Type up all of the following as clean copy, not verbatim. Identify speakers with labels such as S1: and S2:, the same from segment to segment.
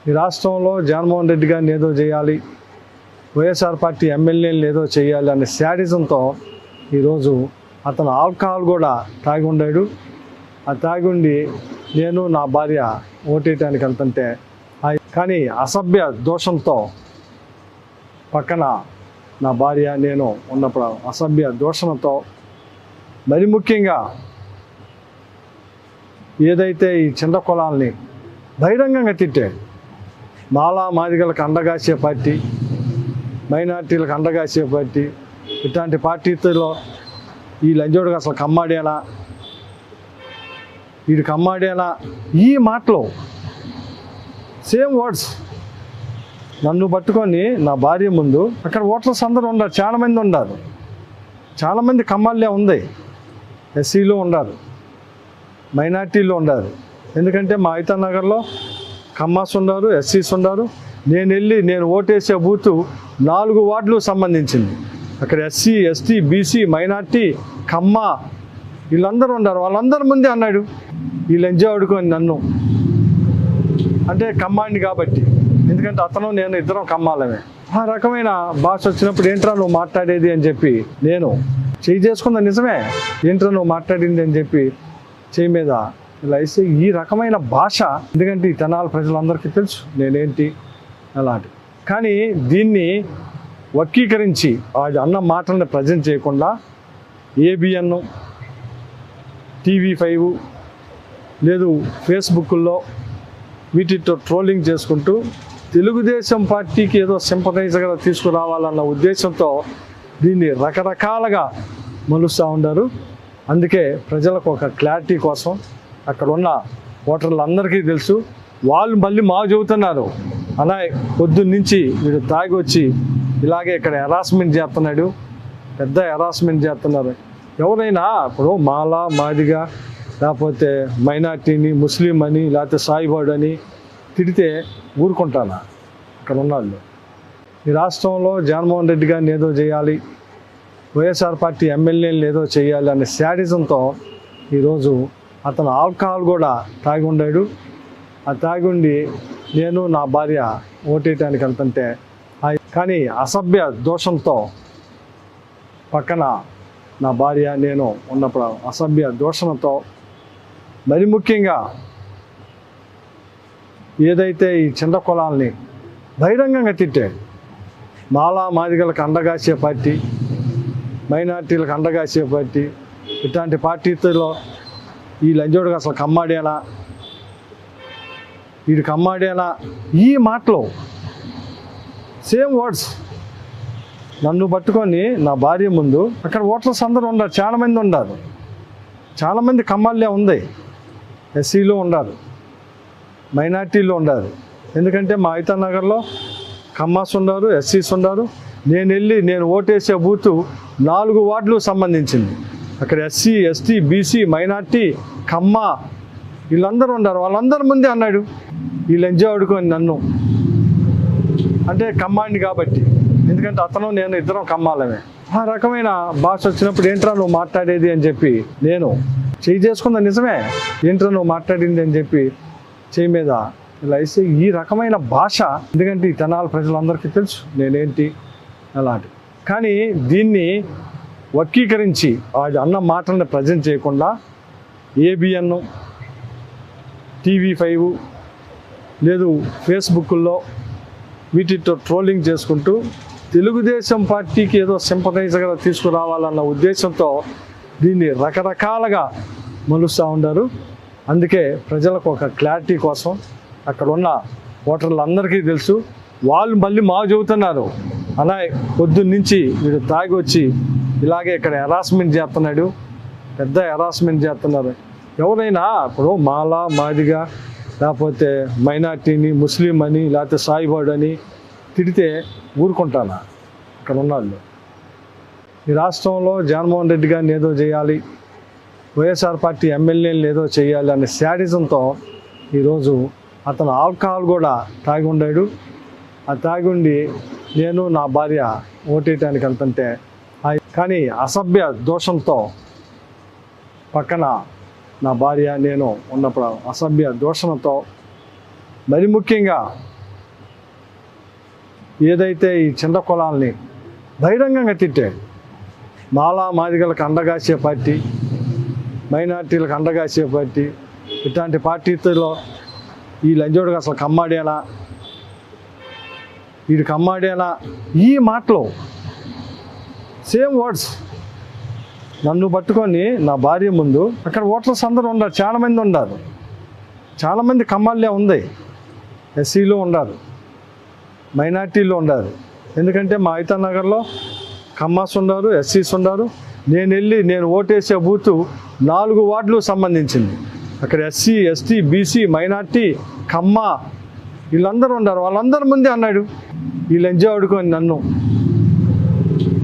S1: ఈ రాష్ట్రంలో జగన్మోహన్ రెడ్డి గారిని ఏదో చేయాలి, వైఎస్ఆర్ పార్టీ ఎమ్మెల్యేలను ఏదో చేయాలి అనే శాడిజంతో ఈరోజు అతను ఆల్కహాల్ కూడా తాగి ఉండాడు. ఆ తాగి ఉండి నేను నా భార్య ఓటేయటానికి వెళ్తుంటే కానీ అసభ్య దోషంతో పక్కన నా భార్య నేను ఉన్నప్పుడు అసభ్య దోషంతో మరి ముఖ్యంగా ఏదైతే ఈ చిన్న కులాల్ని బహిరంగంగా తిట్టాడు. మాలా మాదిగలకు అండగాసే పార్టీ, మైనార్టీలకు అండగాసే పార్టీ, ఇట్లాంటి పార్టీలో ఈ లంజోడుగా అసలు కమ్మాడేనా, వీడు కమ్మాడేనా, ఈ మాటలు సేమ్ వర్డ్స్ నన్ను పట్టుకొని నా భార్య ముందు అక్కడ ఓటర్స్ అందరూ ఉన్నారు, చాలామంది ఉన్నారు, చాలామంది కమ్మాళ్ళే ఉంది, ఎస్సీలో ఉన్నారు, మైనార్టీలో ఉన్నారు. ఎందుకంటే మా ఐతన్ నగర్లో కమ్మాస్ ఉన్నారు, ఎస్సీస్ ఉన్నారు. నేను ఓటేసే బూతు 4 వార్డులు సంబంధించింది. అక్కడ ఎస్సీ, ఎస్టీ, బీసీ, మైనార్టీ, కమ్మ వీళ్ళందరూ ఉన్నారు. వాళ్ళందరి ముందే అన్నాడు ఈ లంజా ఆడుకొని నన్ను, అంటే కమ్మాడిని కాబట్టి, ఎందుకంటే అతను నేను ఇద్దరం కమ్మాలమే. ఆ రకమైన భాష వచ్చినప్పుడు ఏంట్రా నువ్వు మాట్లాడేది అని చెప్పి నేను చేయి చేసుకుందా, నిజమే ఏంట్రా నువ్వు మాట్లాడింది అని చెప్పి చేయి మీద ఇలా వేసి ఈ రకమైన భాష, ఎందుకంటే ఈ తెనాలి ప్రజలందరికీ తెలుసు నేనేంటి అలాంటి. కానీ దీన్ని వక్రీకరించి వాడి అన్న మాటలను ప్రజెంట్ చేయకుండా ఏబిఎన్, TV5 లేదు ఫేస్బుక్లో వీటితో ట్రోలింగ్ చేసుకుంటూ తెలుగుదేశం పార్టీకి ఏదో సింపథైజర్గా తీసుకురావాలన్న ఉద్దేశంతో దీన్ని రకరకాలుగా మలుస్తూ ఉన్నారు. అందుకే ప్రజలకు ఒక క్లారిటీ కోసం అక్కడ ఉన్న ఓటర్లందరికీ తెలుసు. వాళ్ళు మళ్ళీ మాకు చెబుతున్నారు, అలా పొద్దున్నుంచి వీడు తాగి వచ్చి ఇలాగే ఇక్కడ హెరాస్మెంట్ చేస్తున్నాడు, పెద్ద హెరాస్మెంట్ చేస్తున్నారు. ఎవరైనా ఇప్పుడు మాలా మాదిగా లేకపోతే మైనార్టీని ముస్లిం అని లేకపోతే సాయిబాడు అని తిడితే ఊరుకుంటానా? ఇక్కడ ఉన్నాళ్ళు. ఈ రాష్ట్రంలో జగన్మోహన్ రెడ్డి గారిని ఏదో చేయాలి, వైఎస్ఆర్ పార్టీ ఎమ్మెల్యేలను ఏదో చేయాలి అనే శాడిజంతో ఈరోజు అతను ఆల్కహాల్ కూడా తాగి ఉండాడు. ఆ తాగి ఉండి నేను నా భార్య ఓటేయటానికి వెళ్తుంటే కానీ అసభ్య దోషంతో పక్కన నా భార్య నేను ఉన్నప్పుడు అసభ్య దోషంతో మరి ముఖ్యంగా ఏదైతే ఈ చిన్న కులాల్ని బహిరంగంగా తిట్టాడు. మాలా మాదిగలకు అండగాసే పార్టీ, మైనార్టీలకు అండగాసే పార్టీ, ఇట్లాంటి పార్టీలో ఈ లంజోడుగా అసలు కమ్మాడేనా, వీడు కమ్మాడేనా, ఈ మాటలు సేమ్ వర్డ్స్ నన్ను పట్టుకొని నా భార్య ముందు అక్కడ ఓటర్స్ అందరూ ఉన్నారు, చాలామంది ఉన్నారు, చాలామంది కమ్మాళ్ళే ఉంది, ఎస్సీలో ఉన్నారు, మైనార్టీలో ఉన్నారు. ఎందుకంటే మా ఐతన్ నగర్లో కమ్మాస్ ఉన్నారు, ఎస్సీస్ ఉన్నారు. నేను ఓటేసే బూతు 4 వార్డులు సంబంధించింది. అక్కడ ఎస్సీ, ఎస్టీ, బీసీ, మైనార్టీ, కమ్మ వీళ్ళందరూ ఉన్నారు. వాళ్ళందరి ముందే అన్నాడు ఈ లంజా ఆడుకొని నన్ను, అంటే కమ్మాడిని కాబట్టి, ఎందుకంటే అతను నేను ఇద్దరం కమ్మాలమే. ఆ రకమైన భాష వచ్చినప్పుడు ఏంట్రా నువ్వు మాట్లాడేది అని చెప్పి నేను చేయి చేసుకుందా, నిజమే ఏంట్రా నువ్వు మాట్లాడింది అని చెప్పి చేయి మీద ఇలా వేసి ఈ రకమైన భాష, ఎందుకంటే ఈ తెనాలి ప్రజలందరికీ తెలుసు నేనేంటి అలాంటి. కానీ దీన్ని వక్రీకరించి వాడి అన్న మాటలను ప్రజెంట్ చేయకుండా ఏబిఎన్, TV5 లేదు ఫేస్బుక్లో వీటితో ట్రోలింగ్ చేసుకుంటూ తెలుగుదేశం పార్టీకి ఏదో సింపథైజర్గా తీసుకురావాలన్న ఉద్దేశంతో దీన్ని రకరకాలుగా మలుస్తూ ఉన్నారు. అందుకే ప్రజలకు ఒక క్లారిటీ కోసం అక్కడ ఉన్న ఓటర్లందరికీ తెలుసు. వాళ్ళు మళ్ళీ మాకు చెబుతున్నారు, అలా పొద్దున్నుంచి వీడు తాగి వచ్చి ఇలాగే ఇక్కడ హెరాస్మెంట్ చేస్తున్నాడు, పెద్ద హెరాస్మెంట్ చేస్తున్నారు. ఎవరైనా ఇప్పుడు మాలా మాదిగా లేకపోతే మైనార్టీని ముస్లిం అని లేకపోతే సాయిబాడు అని తిడితే ఊరుకుంటానా? ఇక్కడ ఉన్నాళ్ళు. ఈ రాష్ట్రంలో జగన్మోహన్ రెడ్డి గారిని ఏదో చేయాలి, వైఎస్ఆర్ పార్టీ ఎమ్మెల్యేలను ఏదో చేయాలి అనే శాడిజంతో ఈరోజు అతను ఆల్కహాల్ కూడా తాగి ఉండాడు. ఆ తాగి ఉండి నేను నా భార్య ఓటేయటానికి వెళ్తుంటే కానీ అసభ్య దోషంతో పక్కన నా భార్య నేను ఉన్నప్పుడు అసభ్య దోషంతో మరి ముఖ్యంగా ఏదైతే ఈ చిన్న కులాల్ని బహిరంగంగా తిట్టాడు. మాలా మాదిగలకు అండగాసే పార్టీ, మైనార్టీలకు అండగాసే పార్టీ, ఇట్లాంటి పార్టీలో ఈ లంజోడుగా అసలు కమ్మాడేనా, వీడు కమ్మాడేనా, ఈ మాటలు సేమ్ వర్డ్స్ నన్ను పట్టుకొని నా భార్య ముందు. అక్కడ ఓటర్స్ అందరూ ఉన్నారు, చాలామంది ఉన్నారు, చాలామంది కమ్మాళ్ళే ఉంది, ఎస్సీలో ఉన్నారు, మైనార్టీలో ఉన్నారు. ఎందుకంటే మా ఐతా నగర్లో కమ్మాస్ ఉన్నారు, ఎస్సీస్ ఉన్నారు. నేను ఓటేసే బూతు 4 వార్డులు సంబంధించింది. అక్కడ ఎస్సీ, ఎస్టీ, బీసీ, మైనార్టీ, కమ్మ వీళ్ళందరూ ఉన్నారు. వాళ్ళందరి ముందే అన్నాడు ఈ లంజా ఆడుకొని నన్ను,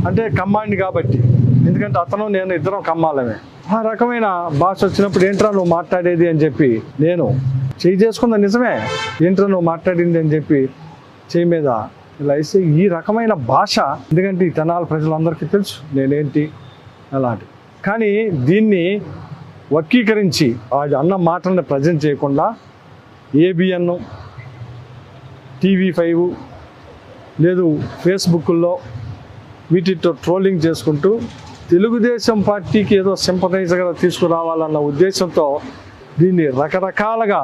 S1: అంటే కమ్మాడిని కాబట్టి. ఎందుకంటే అతను నేను ఇద్దరం కమ్మాలమే. ఆ రకమైన భాష వచ్చినప్పుడు ఏంట్రా నువ్వు మాట్లాడేది అని చెప్పి నేను చేయి చేసుకుందా, నిజమే ఏంట్రా నువ్వు మాట్లాడింది అని చెప్పి చేయి మీద ఇలా వేసి ఈ రకమైన భాష. ఎందుకంటే ఈ తెనాలి ప్రజలందరికీ తెలుసు నేనేంటి అలాంటి. కానీ దీన్ని వర్గీకరించి వాడి అన్న మాటలను ప్రజెంట్ చేయకుండా ఏబిఎన్, TV5 లేదు ఫేస్బుక్లో వీటితో ట్రోలింగ్ చేసుకుంటూ తెలుగుదేశం పార్టీకి ఏదో సింపథైజర్గా తీసుకురావాలన్న ఉద్దేశంతో దీన్ని రకరకాలుగా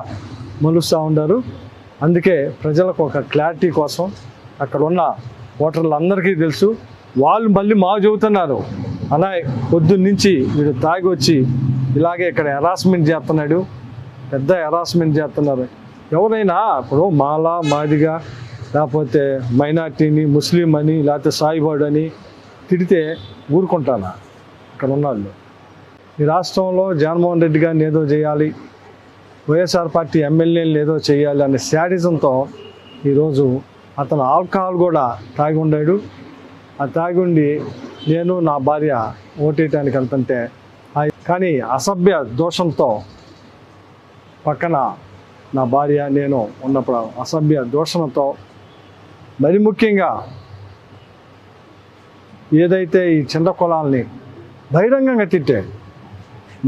S1: మలుస్తూ ఉన్నారు. అందుకే ప్రజలకు ఒక క్లారిటీ కోసం అక్కడ ఉన్న ఓటర్లందరికీ తెలుసు. వాళ్ళు మళ్ళీ మాకు చెబుతున్నారు, అలా పొద్దున్నుంచి వీడు తాగి వచ్చి ఇలాగే ఇక్కడ హెరాస్మెంట్ చేస్తున్నాడు, పెద్ద హెరాస్మెంట్ చేస్తున్నారు. ఎవరైనా ఇప్పుడు మాలా మాదిగా లేకపోతే మైనార్టీని, ముస్లిం అని లేకపోతే సాయిబాడు అని తిడితే ఊరుకుంటానా? ఇక్కడ ఉన్నాళ్ళు ఈ రాష్ట్రంలో జగన్మోహన్ రెడ్డి గారిని ఏదో చేయాలి, వైఎస్ఆర్ పార్టీ ఎమ్మెల్యేలు ఏదో చేయాలి అనే శాడిజంతో ఈరోజు అతను ఆల్కహాల్ కూడా తాగి ఉండాడు. ఆ తాగి ఉండి నేను నా భార్య ఓటేయటానికి వెళ్తుంటే కానీ అసభ్య దోషంతో పక్కన నా భార్య నేను ఉన్నప్పుడు అసభ్య దోషంతో మరి ముఖ్యంగా ఏదైతే ఈ చిన్న కులాల్ని బహిరంగంగా తిట్టాడు.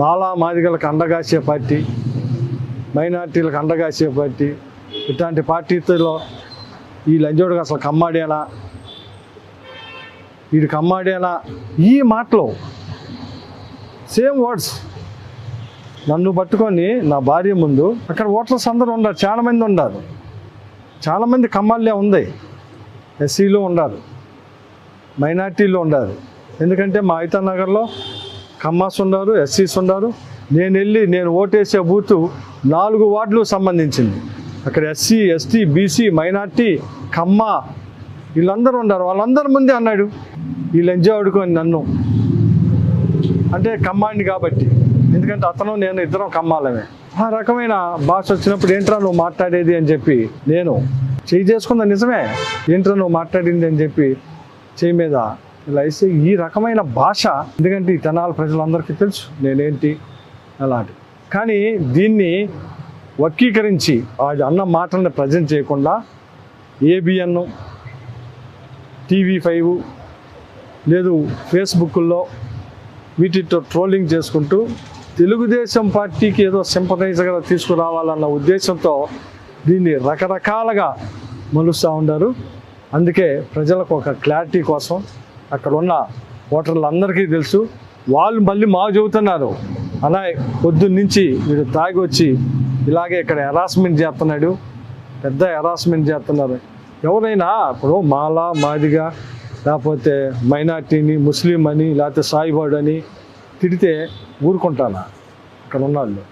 S1: మాలా మాదిగలకు అండగాసే పార్టీ, మైనార్టీలకు అండగాసే పార్టీ, ఇట్లాంటి పార్టీలో ఈ లంజోడుగా అసలు కమ్మాడేనా, వీడు కమ్మాడేనా, ఈ మాటలు సేమ్ వర్డ్స్ నన్ను పట్టుకొని నా భార్య ముందు. అక్కడ ఓటర్స్ అందరూ ఉన్నారు, చాలామంది ఉన్నారు, చాలామంది కమ్మాళ్ళే ఉంది, ఎస్సీలో ఉన్నారు, మైనార్టీలో ఉన్నారు. ఎందుకంటే మా ఐతా నగర్లో కమ్మాస్ ఉన్నారు, ఎస్సీస్ ఉన్నారు. నేను ఓటేసే బూతు 4 వార్డులు సంబంధించింది. అక్కడ ఎస్సీ, ఎస్టీ, బీసీ, మైనార్టీ, కమ్మ వీళ్ళందరూ ఉన్నారు. వాళ్ళందరి ముందే అన్నాడు ఈ లంజా ఆడుకొని నన్ను, అంటే కమ్మాడిని కాబట్టి. ఎందుకంటే అతను నేను ఇద్దరం కమ్మాలమే. ఆ రకమైన భాష వచ్చినప్పుడు ఏంట్రా నువ్వు మాట్లాడేది అని చెప్పి నేను చేయి చేసుకుందా, నిజమే ఏంట్రా నువ్వు మాట్లాడింది అని చెప్పి చేయి మీద ఇలా వేసి ఈ రకమైన భాష. ఎందుకంటే ఈ తెనాలి ప్రజలందరికీ తెలుసు నేనేంటి అలాంటి. కానీ దీన్ని వర్గీకరించి వాడి అన్న మాటలను ప్రజెంట్ చేయకుండా ఏబిఎన్, TV5 లేదు ఫేస్బుక్లో వీటితో ట్రోలింగ్ చేసుకుంటూ తెలుగుదేశం పార్టీకి ఏదో సింపథైజర్గా తీసుకురావాలన్న ఉద్దేశంతో దీన్ని రకరకాలుగా మలుస్తూ ఉన్నారు. అందుకే ప్రజలకు ఒక క్లారిటీ కోసం అక్కడ ఉన్న ఓటర్లందరికీ తెలుసు. వాళ్ళు మళ్ళీ మాకు చెబుతున్నారు, అలా పొద్దున్నుంచి వీడు తాగి వచ్చి ఇలాగే ఇక్కడ హెరాస్మెంట్ చేస్తున్నాడు, పెద్ద హెరాస్మెంట్ చేస్తున్నారు. ఎవరైనా ఇప్పుడు మాలా మాదిగా లేకపోతే మైనార్టీని, ముస్లిం అని లేకపోతే సాయిబాడు అని తిడితే ఊరుకుంటానా? ఇక్కడ ఉన్నాళ్ళు